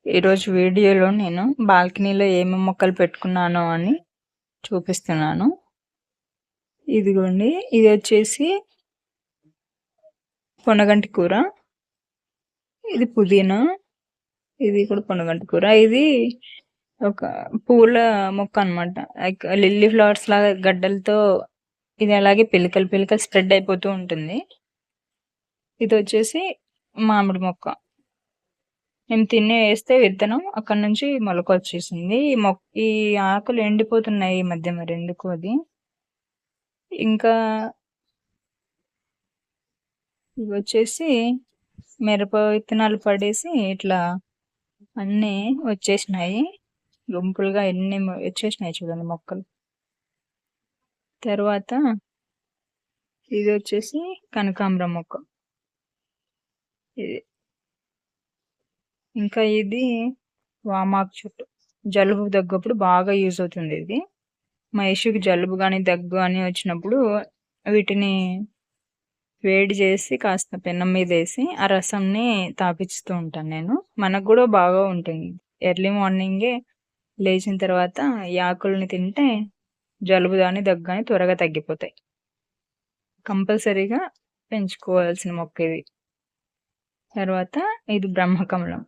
ఈరోజు వీడియోలో నేను బాల్కనీలో ఏమేమి మొక్కలు పెట్టుకున్నానో అని చూపిస్తున్నాను. ఇదిగోండి, ఇది వచ్చేసి పొనగంటి కూర, ఇది పుదీనా, ఇది కూడా పొనగంటి కూర. ఇది ఒక పూల మొక్క అనమాట. లైక్ లిల్లీ ఫ్లవర్స్ లాగా గడ్డలతో ఇది అలాగే పిలకలు స్ప్రెడ్ అయిపోతూ ఉంటుంది. ఇది వచ్చేసి మామిడి మొక్క. మేము వేస్తే విత్తనం అక్కడ నుంచి మొలక వచ్చేసింది. ఈ ఆకులు ఎండిపోతున్నాయి ఈ మధ్య, మరి ఎందుకు అది. ఇంకా ఇవి వచ్చేసి మిరప విత్తనాలు పడేసి ఇట్లా అన్నీ వచ్చేసినాయి, గుంపులుగా ఎన్ని వచ్చేసినాయి చూడండి మొక్కలు. తర్వాత ఇది వచ్చేసి కనకాంబరం మొక్క. ఇది ఇంకా ఇది వామాకు చెట్టు. జలుబు దగ్గప్పుడు బాగా యూజ్ అవుతుంది ఇది. మా ఇష్యూకి జలుబు కానీ దగ్గు కానీ వచ్చినప్పుడు వీటిని వేడి చేసి కాస్త పెన్నం మీద వేసి ఆ రసంని తాపించుతూ ఉంటాను నేను. మనకు కూడా బాగా ఉంటుంది. ఎర్లీ మార్నింగే లేచిన తర్వాత ఈ ఆకుల్ని తింటే జలుబు కానీ దగ్గు కానీ త్వరగా తగ్గిపోతాయి. కంపల్సరీగా పెంచుకోవాల్సిన మొక్క ఇది. తర్వాత ఇది బ్రహ్మకమలం.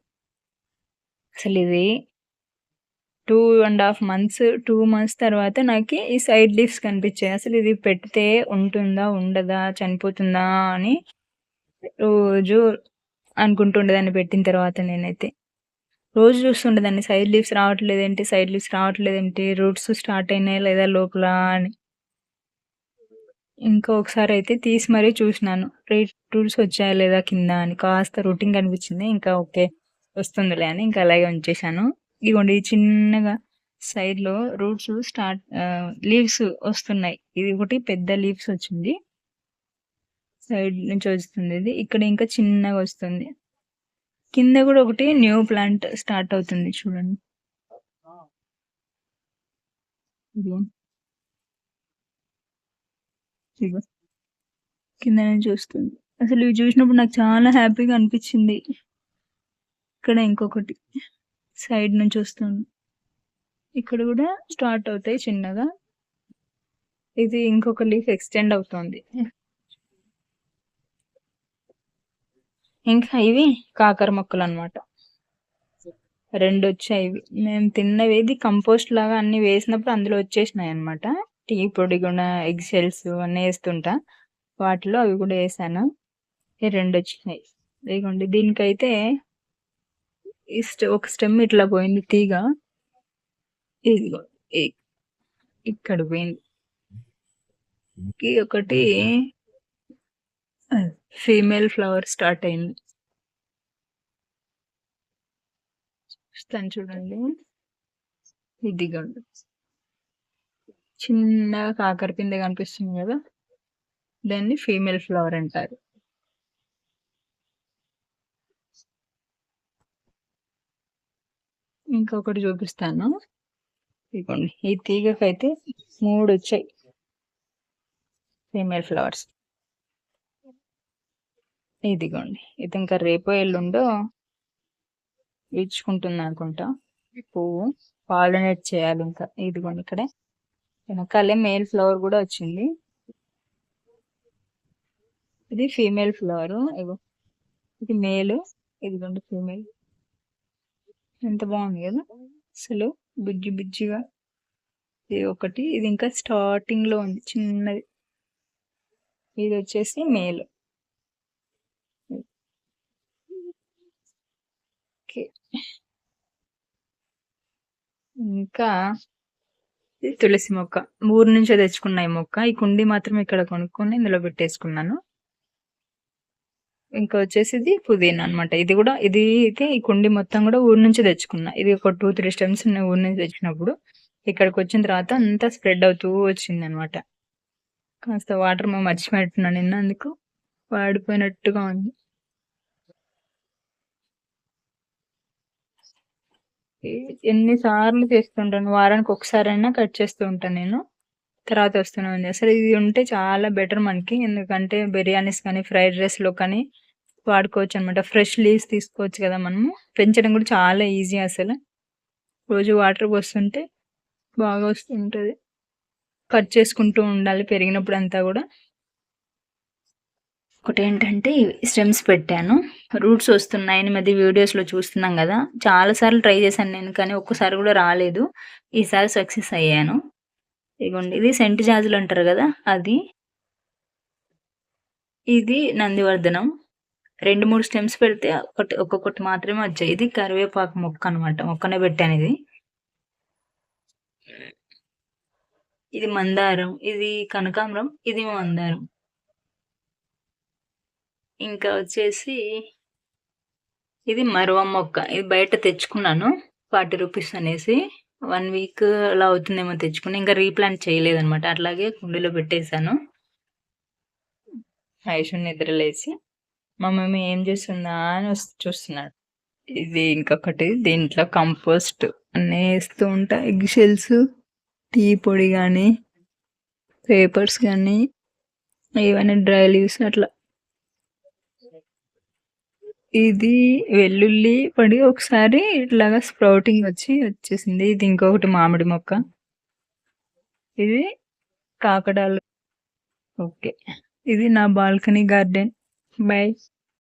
అసలు ఇది 2 months తర్వాత నాకు ఈ సైడ్ లీవ్స్ కనిపించాయి. అసలు ఇది పెడితే ఉంటుందా ఉండదా చనిపోతుందా అని రోజు అనుకుంటుండేదాన్ని. పెట్టిన తర్వాత నేనైతే రోజు చూస్తుండేదాన్ని, సైడ్ లీవ్స్ రావట్లేదేంటి, రూట్స్ స్టార్ట్ అయినాయి లేదా లోపల అని. ఇంకా ఒకసారి అయితే తీసి మరీ చూసినాను, రూట్స్ వచ్చాయా లేదా కింద అని. కాస్త రూటింగ్ కనిపించింది, ఇంకా ఓకే వస్తుందిలే అని ఇంకా అలాగే ఉంచేసాను. ఇదిగోండి, చిన్నగా సైడ్ లో రూట్స్ లీవ్స్ వస్తున్నాయి. ఇది ఒకటి పెద్ద లీవ్స్ వచ్చింది, సైడ్ నుంచి వస్తుంది. ఇది ఇక్కడ ఇంకా చిన్నగా వస్తుంది. కింద కూడా ఒకటి న్యూ ప్లాంట్ స్టార్ట్ అవుతుంది చూడండి. కింద నుంచి వస్తుంది. అసలు ఇవి చూసినప్పుడు నాకు చాలా హ్యాపీగా అనిపించింది. ఇక్కడ ఇంకొకటి సైడ్ నుంచి వస్తుంది, ఇక్కడ కూడా స్టార్ట్ అవుతాయి చిన్నగా. ఇది ఇంకొక లీఫ్ ఎక్స్టెండ్ అవుతుంది. ఇంకా ఇవి కాకర మొక్కలు అన్నమాట. 2 వచ్చాయి. మేము తిన్నవి ఇది కంపోస్ట్ లాగా అన్ని వేసినప్పుడు అందులో వచ్చేసినాయి అనమాట. టీ పొడి కూడా, ఎగ్ షెల్స్ అన్నీ వేస్తుంటా, వాటిలో అవి కూడా వేసాను. 2 వచ్చినాయి. ఇదిగోండి, దీనికైతే ఒక స్టెమ్ ఇట్లా పోయింది తీగ. ఇదిగో ఇక్కడ పోయింది. ఒకటి ఫీమేల్ ఫ్లవర్ స్టార్ట్ అయింది, చూస్తాను చూడండి. ఇదిగోండి, చిన్నగా కాకర పిందె కనిపిస్తుంది కదా, దాన్ని ఫీమేల్ ఫ్లవర్ అంటారు. ఇంకొకటి చూపిస్తాను. ఇదిగోండి, ఈ తీగకైతే 3 వచ్చాయి ఫీమేల్ ఫ్లవర్స్. ఇదిగోండి, ఇది ఇంకా రేపో ఎల్లుండో ఇచ్చుకుంటుంది అనుకుంటా పువ్వు. పాలినేట్ చేయాలి ఇంకా. ఇదిగోండి, ఇక్కడ వెనకాలే మేల్ ఫ్లవర్ కూడా వచ్చింది. ఇది ఫీమేల్ ఫ్లవర్. ఇది మేలు, ఇదిగోండి ఫీమేల్. ఎంత బాగుంది కదా అసలు, బుజ్జిగా. ఇది ఒకటి, ఇది ఇంకా స్టార్టింగ్ లో ఉంది చిన్నది. ఇది వచ్చేసి మేల్. ఇంకా ఇది తులసి మొక్క. ఊరు నుంచే తెచ్చుకున్న ఈ మొక్క. ఈ కుండీ మాత్రం ఇక్కడ కొనుక్కొని ఇందులో పెట్టేసుకున్నాను. ఇంకా వచ్చేసి ఇది పుదీనా అనమాట. ఇది కూడా ఇది అయితే ఈ కుండీ మొత్తం కూడా ఊరు నుంచి తెచ్చుకున్నా. ఇది ఒక 2-3 స్టెమ్స్ ఊరు నుంచి తెచ్చినప్పుడు ఇక్కడికి వచ్చిన తర్వాత అంతా స్ప్రెడ్ అవుతూ వచ్చింది అనమాట. కాస్త వాటర్ మేము మర్చిపెట్టున్నాను నిన్న, అందుకు వాడిపోయినట్టుగా ఉంది. ఎన్నిసార్లు చేస్తుంటాను, వారానికి ఒకసారైనా కట్ చేస్తూ ఉంటాను నేను. తర్వాత వస్తూనే ఉంది. అసలు ఇది ఉంటే చాలా బెటర్ మనకి, ఎందుకంటే బిర్యానీస్ కానీ ఫ్రైడ్ రైస్లో కానీ వాడుకోవచ్చు అనమాట. ఫ్రెష్ లీవ్స్ తీసుకోవచ్చు కదా మనము. పెంచడం కూడా చాలా ఈజీ అసలు. రోజు వాటర్ పోస్తుంటే బాగా వస్తుంటది. కట్ చేసుకుంటూ ఉండాలి పెరిగినప్పుడంతా గూడా. ఒకటేంటంటే స్టెమ్స్ పెట్టాను. రూట్స్ వస్తున్నాయని మధ్య వీడియోస్‌లో చూస్తున్నాం గదా! చాలా సార్లు ట్రై చేశాను నేను. కానీ ఒక్కసారి గూడా రాలేదు. ఈసారి సక్సెస్ అయ్యాను. ఇగోండి ఇది సెంటు జాజులంటారు గదా! అది. ఇది నందివర్ధనం. 2, 3 స్టెమ్స్ పెడితే ఒక్కొక్కటి మాత్రమే వచ్చాయి. ఇది కరివేపాకు మొక్క అనమాట. మొక్కనే పెట్టానిది. ఇది మందారం, ఇది కనకాంబరం, ఇది మందారం. ఇంకా వచ్చేసి ఇది మరువం మొక్క. ఇది బయట తెచ్చుకున్నాను. 40 రూపీస్ అనేసి. 1 వీక్ అలా అవుతుందేమో తెచ్చుకొని. ఇంకా రీప్లాంట్ చేయలేదనమాట. అట్లాగే కుండీలో పెట్టేసాను. ఐషు నిద్రలేసి మా మమ్మీ ఏం చేస్తుందా అని చూస్తున్నాడు. ఇది ఇంకొకటి దీంట్లో కంపోస్ట్ అన్నీ వేస్తూ ఉంటా. ఎగ్ షెల్స్, టీ పొడి కానీ, పేపర్స్ కానీ, ఏవైనా డ్రై లీవ్స్ అట్లా. ఇది వెల్లుల్లి పొడి ఒకసారి ఇట్లాగా స్ప్రౌటింగ్ వచ్చేసింది. ఇది ఇంకొకటి మామిడి మొక్క. ఇది కాకడాలు. ఓకే. ఇది నా బాల్కనీ గార్డెన్. బై.